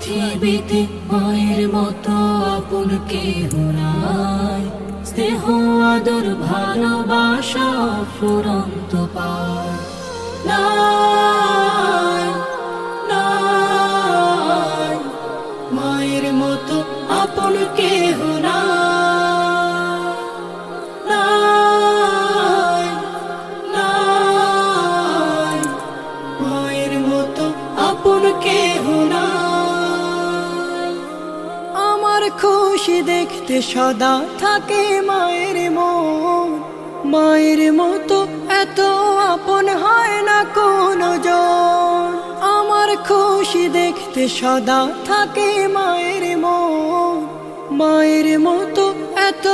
পৃথিবীতে মায়ের মতো আপন কেহ নাই, স্নেহ আদর ভালোবাসা ফুরন্ত পায়। নাই, নাই, মায়ের মতো আপন কেহ নাই, নাই, নাই, মায়ের মতো আপন কেহ নাই। আমার খুশি দেখতে সদা থাকে মায়ের মন, মায়ের মতো এত আপন হয় না কোনো জন। আমার খুশি দেখতে সদা থাকে মায়ের মন, মায়ের মতো এত